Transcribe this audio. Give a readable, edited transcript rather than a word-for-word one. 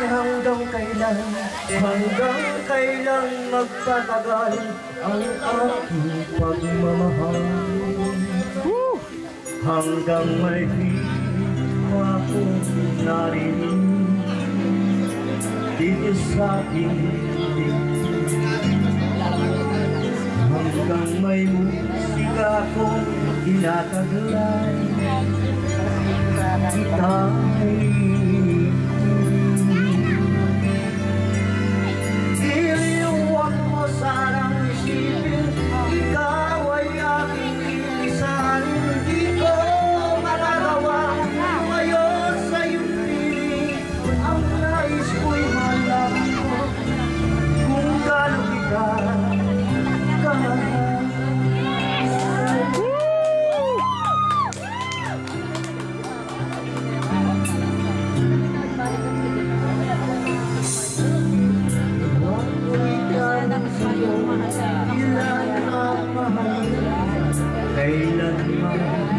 hanggang kailan magtatagal ang aking pagmamahal. Hanggang may hihip akong narinig dito sa aking hanggang may musika akong tinataglay. Iliwag mo sanang isipin, ikaw ay aking iisan. Di ko magagawa ngayon sa iyong piling. Ang nais ko'y malaman mo kung gaano kita kamahal. Kailanman